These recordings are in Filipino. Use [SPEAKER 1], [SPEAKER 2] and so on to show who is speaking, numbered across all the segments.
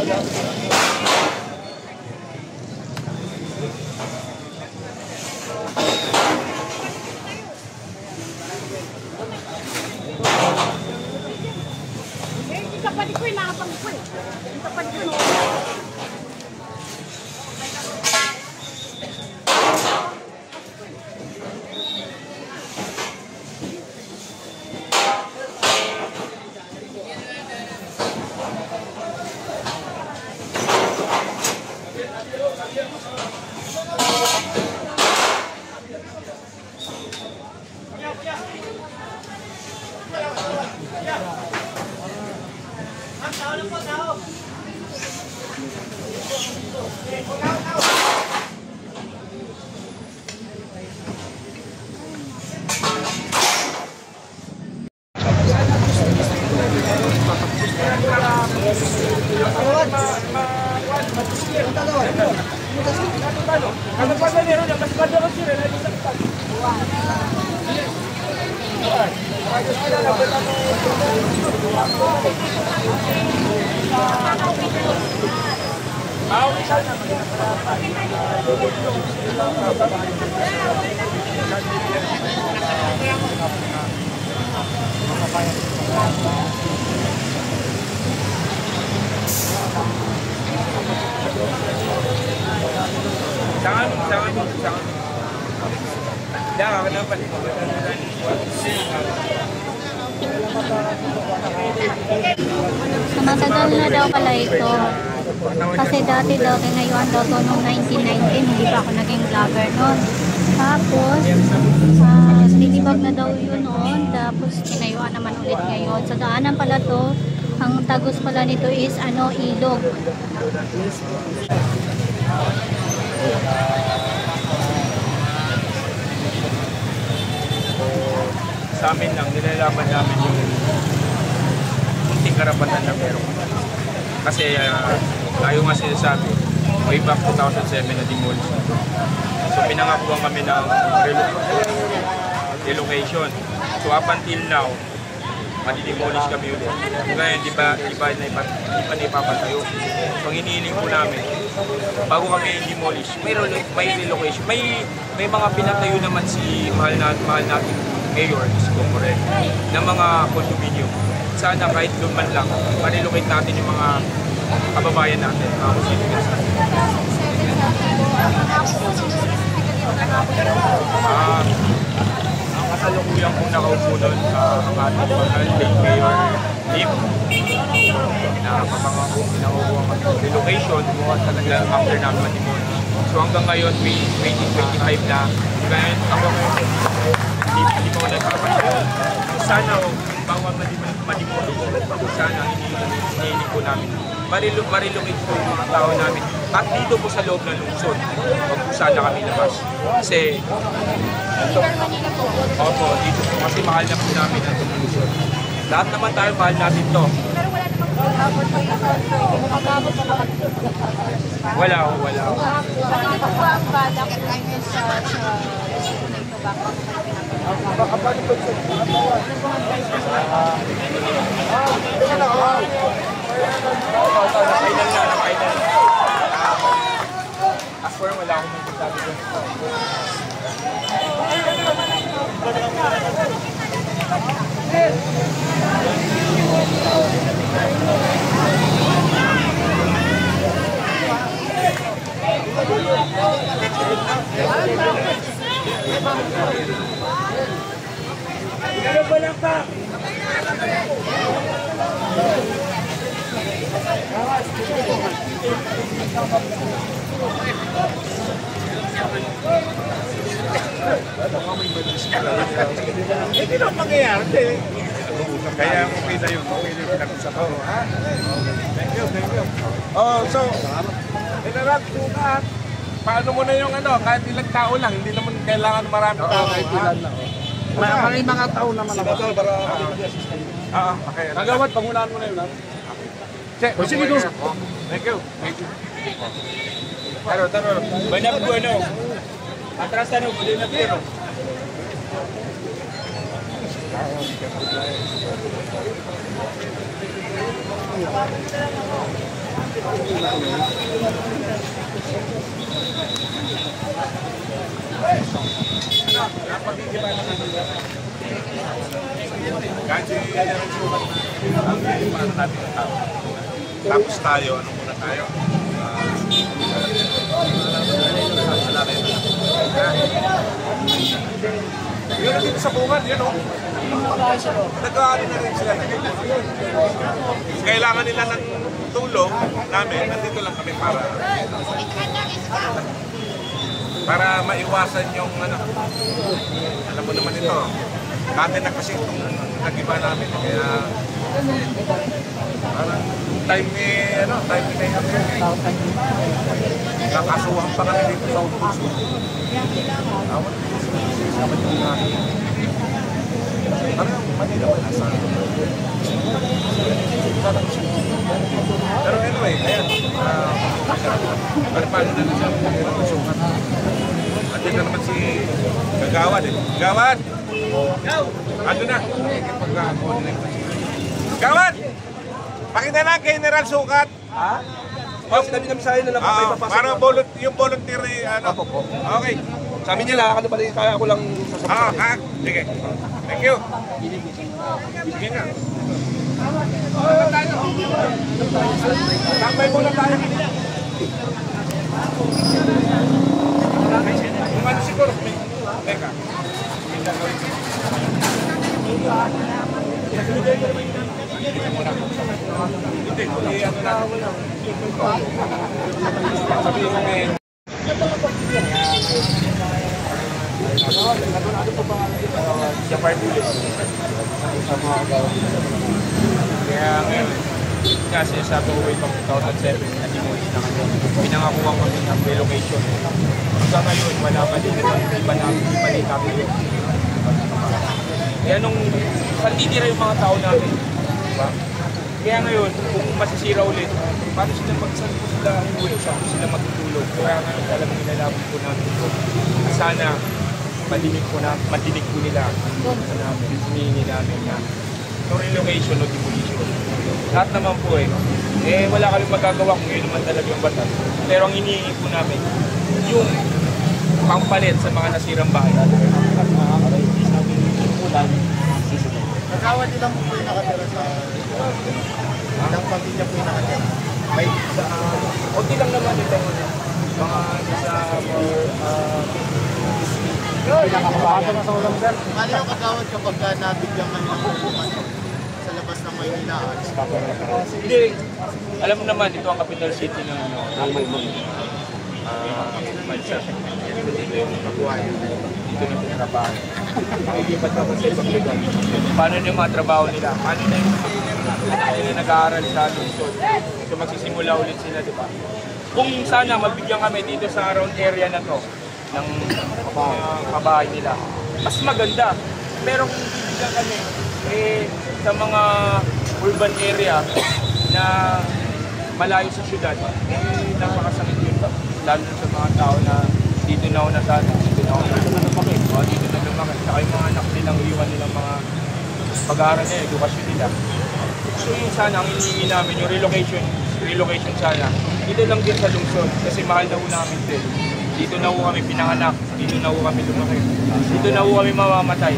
[SPEAKER 1] Kapatid ko yung nakapangit ko eh. Kapatid ko no.
[SPEAKER 2] Matagal na daw pala ito. Kasi dati daw, tinayuan daw ito noong 1919, hindi pa ako naging vlogger noon. Tapos, nilibag na daw yun noon, tapos tinayuan naman ulit ngayon. Sa daanan pala to, ang tagos pala nito is ilog.
[SPEAKER 3] Sa amin lang, nilalaman namin yung munting karapatan na meron. Kasi tayo nga sinasabi, way back 2007 na demolish. So pinangakuan kami ng relocation. So up until now, madi-demolish kami ulit. Ngayon, di pa naipapatayo. So ang hinihiling po namin, bago kami demolish, may relocation. May mga pinatayo naman si mahal natin mayor, si Cocorel, ng mga condominium. Sana kahit doon man lang, ma-relocate natin yung mga kababayan natin, mga constituents natin. Ang kasalukuyan kong nakaupo doon, ang ating pag-altate mayor, Lim, pinakukuha kami ng relocation, talaga after namin ma-demolish. So hanggang ngayon, may 2025 na, ngayon ako hindi ko nagpapatayo. Sana bago ma-demolish, sana hinihiling po namin. Marilungit po yung mga tao namin. At dito po sa loob ng lungsod, huwag po sana kami labas. Kasi, opo, dito po. Kasi mahal na po namin ang lungsod. Lahat naman tayo mahal natin to. Wala. Nakailan na. As for wala akong magsasabi doon.
[SPEAKER 4] Hindi naman mangyayari. Kaya okay na yun. Okay na yung pinag-usapan. Thank you. So, General, paano mo na yung kahit ilang tao lang, hindi naman kailangan maraming tao. Kahit ilan lang. May mga tao naman ako. Okay. Nagawad, pangunahan mo na yun. Sige, go. Thank you.
[SPEAKER 3] Taro. Banyak po atras buli na pero.
[SPEAKER 4] Tapos tayo, ano muna tayo? Yun dito sa bungan, yun o. Nag-aari na rin sila. Kailangan nila ng tulong namin, nandito lang kami para maiwasan yung ano. Alam mo naman ito, dati na kasi itong nag-iba namin, kaya parang time ni nakasuhan pa kami dito sa Utuso. Parang Manila wala sa pero anyway, ayan. Paano na lang siya sukat. At yun na naman si Gawad eh. Gawad! Ano na? Gawad! Pakita na General Sukat. Ha?
[SPEAKER 5] Boss, kami sa na lang papapasok.
[SPEAKER 4] Para yung voluntary, ano?
[SPEAKER 5] Opo.
[SPEAKER 4] Okay.
[SPEAKER 5] Sabi niya lang, ano pala, kaya ako lang sasama.
[SPEAKER 4] Sige. Thank you. Sige nga. Tambay muna tayo. Kung ano siguro, teka. Hindi, ano na. Sabihin ko ngayon. Sa Parbulis. Kaya ngayon, kasi sa tuway pang 2007, na-demolish na kami. Pinangakuha kami ng relocation. Hanggang ngayon, wala pa din. Hindi pa kami yun. Kaya nung sanditira yung mga tao namin. Diba? Kaya ngayon, kung masisira ulit, paano sila sila matutulog? Kaya ngayon talagang inalaman po namin ito. Sana madinig po nila sa namin, hinihingi namin na no relocation o demolition. Lahat naman po wala kami magagawa kung yun naman talaga yung batas. Pero ang hinihingi po namin, yung pampalit sa mga nasirang bahay.
[SPEAKER 6] Nagkawad nilang po yung nakatira sa ilang pamilya po yung nakatira.
[SPEAKER 3] May konti lang naman ito. Mga nasa
[SPEAKER 6] Pinakakabata na sa ulam, sir. Ano yung kagawad kapag nabigyan kayo ng hukuman sa labas ng Maynila?
[SPEAKER 3] Hindi. Alam mo naman, ito ang capital city ng bansa. Dito yung kabuhayan. Dito na pinarabaho. Nakilipat ako sa ibang lugar. Paano na yung mga trabaho nila? Paano na yung nag-aaral sa Luzon? So magsisimula ulit sila, di ba? Kung sana mabigyan kami dito sa around area na to ng kabahay nila, mas maganda. Pero kung bibigyan kami sa mga urban area na malayo sa syudad, napakasakit yun. Lalo sa mga tao na dito na ako nasana, dito na lumaki. Dito na lumaki. Saka yung mga anak nilang iwan nilang mga pag-aaral nila, edukasyon nila. So yun sana, ang hinihingi namin, yung relocation sana, dito lang din sa lungsod. Kasi mahal na ho namin din. Dito na ho kami pinanganak, dito na ho kami lumaki. Dito na ho kami mamamatay.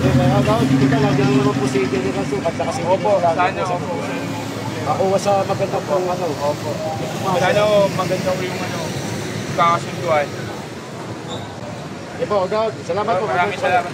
[SPEAKER 6] Dito ka lagi naman po si General Sukat kasi
[SPEAKER 3] Opo, sana opo.
[SPEAKER 6] makuha sa magandang pong ano.
[SPEAKER 3] Opo. Sana maganda ko yung kakasunduan.
[SPEAKER 6] Ipo, Gawad, salamat po.
[SPEAKER 3] Maraming salamat.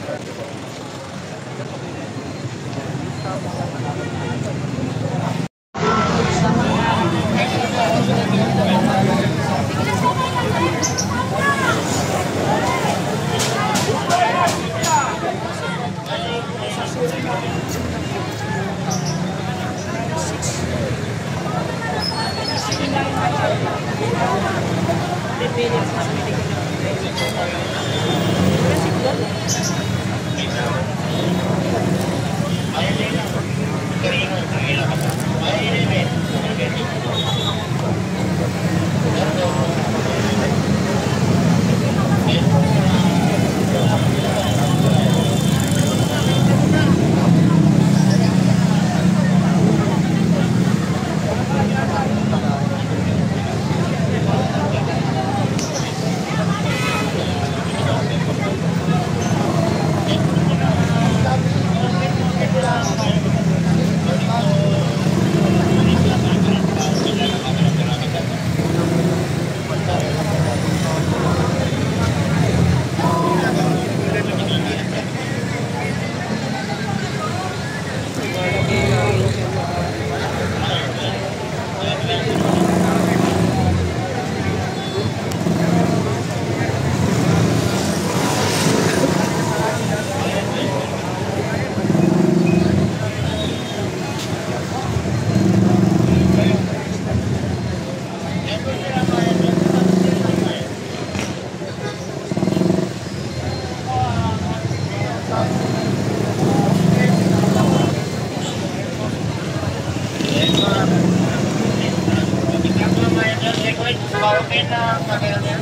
[SPEAKER 6] ng camera na yan?